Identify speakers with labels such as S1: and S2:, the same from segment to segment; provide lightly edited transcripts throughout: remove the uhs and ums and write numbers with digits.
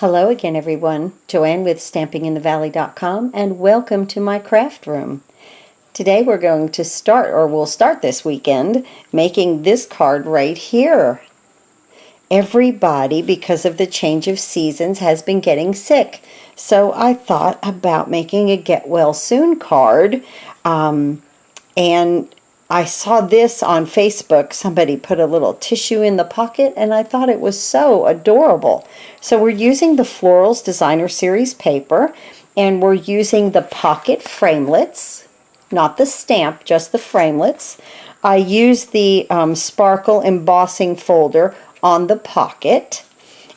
S1: Hello again, everyone. Joanne with StampingInTheValley.com, and welcome to my craft room. Today we're going to start, or we'll start this weekend, making this card right here. Everybody, because of the change of seasons, has been getting sick. So I thought about making a get well soon card, and I saw this on Facebook. Somebody put a little tissue in the pocket, and I thought it was so adorable. So we're using the Florals Designer Series paper, and we're using the pocket framelits, not the stamp, just the framelits. I used the sparkle embossing folder on the pocket,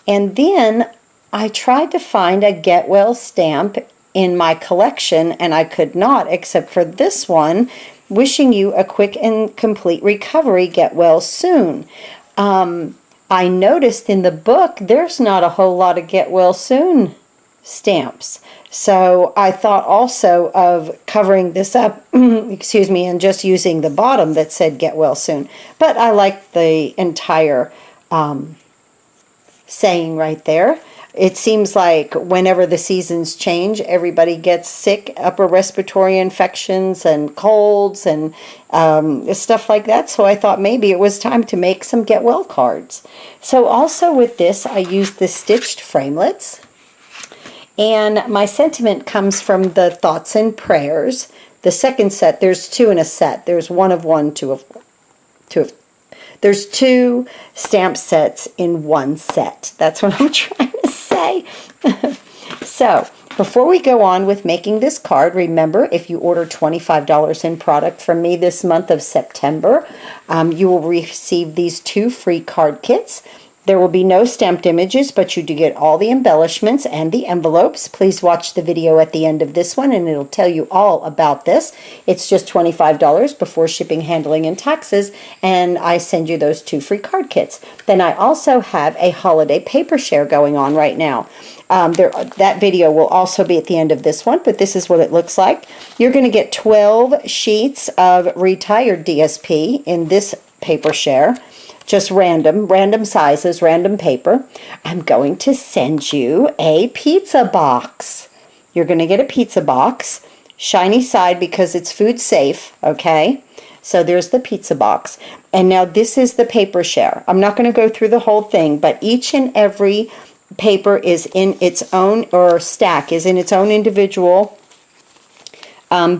S1: and then I tried to find a Get Well stamp in my collection, and I could not, except for this one, wishing you a quick and complete recovery, get well soon. I noticed in the book there's not a whole lot of get well soon stamps. So I thought also of covering this up, excuse me, and just using the bottom that said get well soon. But I like the entire saying right there. It seems like whenever the seasons change, everybody gets sick, upper respiratory infections and colds and stuff like that. So I thought maybe it was time to make some get well cards. So also with this, I used the stitched framelits. And my sentiment comes from the Thoughts and Prayers. The second set, there's two in a set. There's one of one, two of two. There's two stamp sets in one set. That's what I'm trying to say. So, before we go on with making this card, remember, if you order $25 in product from me this month of September, you will receive these two free card kits. There will be no stamped images, but you do get all the embellishments and the envelopes. Please watch the video at the end of this one, and it'll tell you all about this. It's just $25 before shipping, handling, and taxes, and I send you those two free card kits. Then I also have a holiday paper share going on right now. That video will also be at the end of this one, but this is what it looks like. You're going to get 12 sheets of retired DSP in this paper share. Just random sizes, random paper. I'm going to send you a pizza box. You're going to get a pizza box. Shiny side because it's food safe, okay? So there's the pizza box. And now this is the paper share. I'm not going to go through the whole thing, but each and every paper is in its own, or stack is in its own individual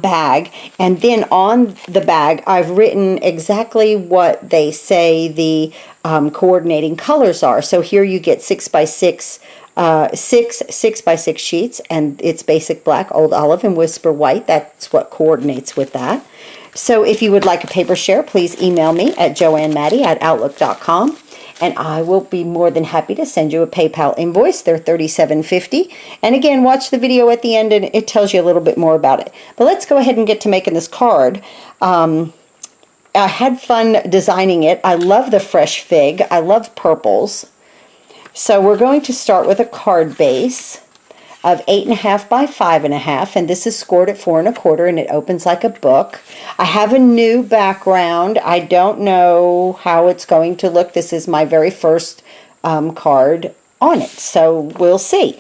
S1: bag, and then on the bag I've written exactly what they say the coordinating colors are. So here you get 6 by 6 by 6 sheets, and it's basic black, old olive, and whisper white. That's what coordinates with that. So if you would like a paper share, please email me at joannemaddie@outlook.com. and I will be more than happy to send you a PayPal invoice. They're $37.50. And again, watch the video at the end and it tells you a little bit more about it. But let's go ahead and get to making this card. I had fun designing it. I love the fresh fig. I love purples. So we're going to start with a card base of 8.5 by 5.5, and this is scored at 4 1/4, and it opens like a book. I have a new background. I don't know how it's going to look. This is my very first card on it, so we'll see.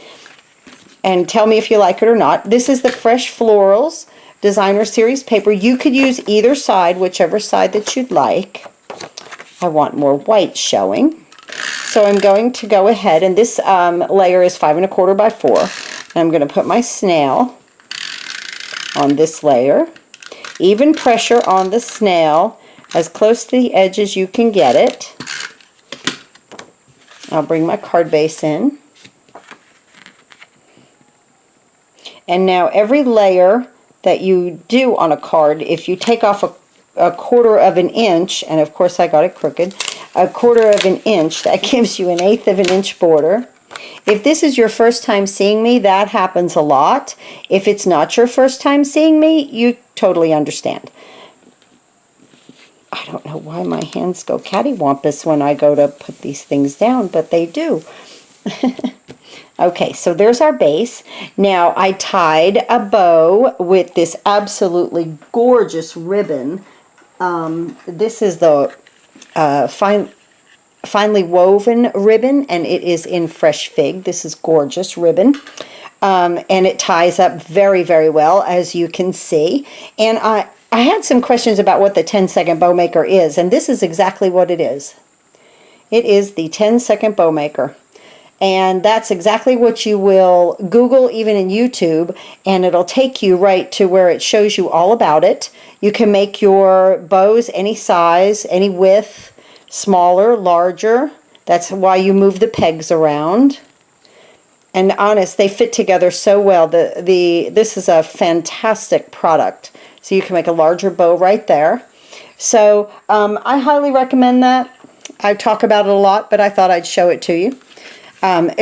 S1: And tell me if you like it or not. This is the Fresh Florals Designer Series paper. You could use either side, whichever side that you'd like. I want more white showing. So I'm going to go ahead, and this layer is 5 1/4 by 4. And I'm going to put my snail on this layer. Even pressure on the snail, as close to the edge as you can get it. I'll bring my card base in. And now every layer that you do on a card, if you take off a 1/4 of an inch, and of course I got it crooked, a 1/4 of an inch, that gives you an 1/8 of an inch border. If this is your first time seeing me, that happens a lot. If it's not your first time seeing me, you totally understand. I don't know why my hands go cattywampus when I go to put these things down, but they do. Okay, so there's our base. Now I tied a bow with this absolutely gorgeous ribbon. This is the finely woven ribbon, and it is in Fresh Fig. This is gorgeous ribbon. And it ties up very, very well, as you can see. And I had some questions about what the 10-second bow maker is, and this is exactly what it is. It is the 10-second bow maker. And that's exactly what you will Google, even in YouTube, and it'll take you right to where it shows you all about it. You can make your bows any size, any width, smaller, larger. That's why you move the pegs around. And honest, they fit together so well. This is a fantastic product. So you can make a larger bow right there. So I highly recommend that. I talk about it a lot, but I thought I'd show it to you.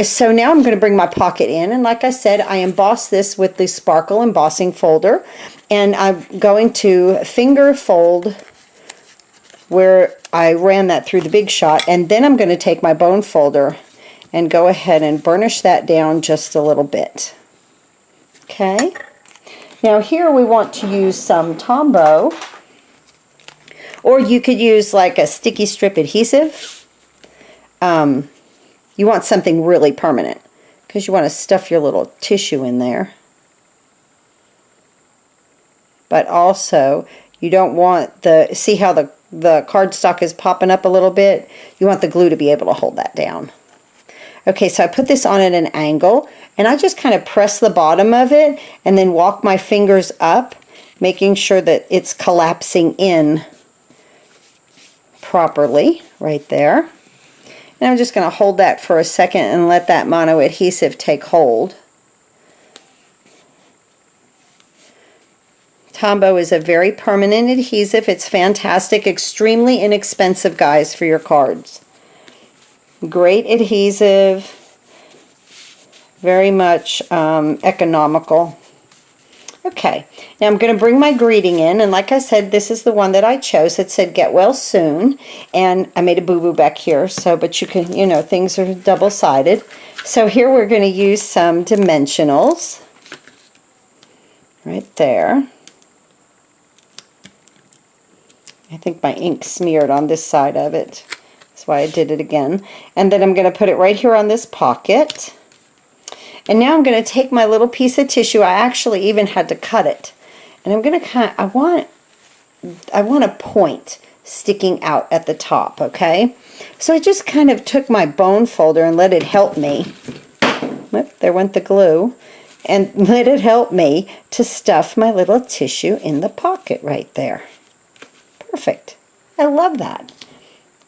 S1: So now I'm going to bring my pocket in, and like I said, I embossed this with the Sparkle embossing folder, and I'm going to finger fold where I ran that through the Big Shot, and then I'm going to take my bone folder and go ahead and burnish that down just a little bit. Okay. Now here we want to use some Tombow, or you could use like a sticky strip adhesive. You want something really permanent because you want to stuff your little tissue in there. But also you don't want see how the cardstock is popping up a little bit? You want the glue to be able to hold that down. Okay, so I put this on at an angle, and I just kind of press the bottom of it and then walk my fingers up, making sure that it's collapsing in properly right there. And I'm just going to hold that for a second and let that mono adhesive take hold. Tombow is a very permanent adhesive. It's fantastic, extremely inexpensive, guys, for your cards. Great adhesive, very much economical. Okay, now I'm going to bring my greeting in, and like I said, this is the one that I chose. It said "Get well soon," and I made a boo-boo back here, so, but you can, you know, things are double-sided. So here we're going to use some dimensionals right there. I think my ink smeared on this side of it. That's why I did it again. And then I'm going to put it right here on this pocket. And now I'm going to take my little piece of tissue. I actually even had to cut it. And I'm going to kind of, I want a point sticking out at the top, okay? So I just kind of took my bone folder and let it help me. Whoop, there went the glue. And let it help me to stuff my little tissue in the pocket right there. Perfect. I love that.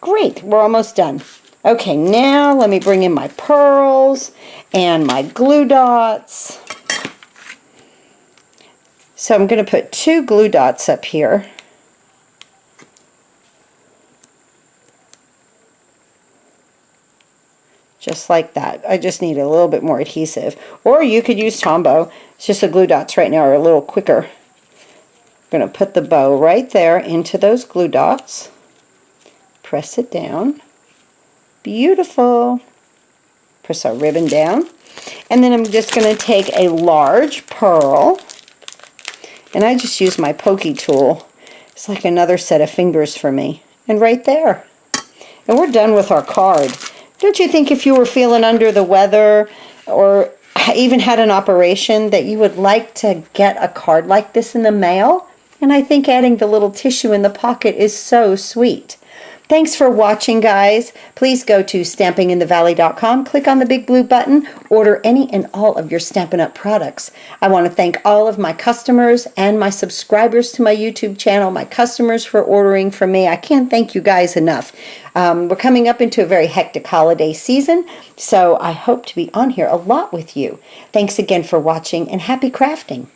S1: Great, we're almost done. Okay, now let me bring in my pearls and my glue dots. So I'm going to put 2 glue dots up here. Just like that. I just need a little bit more adhesive. Or you could use Tombow. It's just the glue dots right now are a little quicker. I'm going to put the bow right there into those glue dots. Press it down. Beautiful. Press our ribbon down. And then I'm just going to take a large pearl. And I just use my pokey tool. It's like another set of fingers for me. And right there. And we're done with our card. Don't you think if you were feeling under the weather or even had an operation that you would like to get a card like this in the mail? And I think adding the little tissue in the pocket is so sweet. Thanks for watching, guys. Please go to stampinginthevalley.com, click on the big blue button, order any and all of your Stampin' Up! Products. I want to thank all of my customers and my subscribers to my YouTube channel, my customers for ordering from me. I can't thank you guys enough. We're coming up into a very hectic holiday season, so I hope to be on here a lot with you. Thanks again for watching, and happy crafting.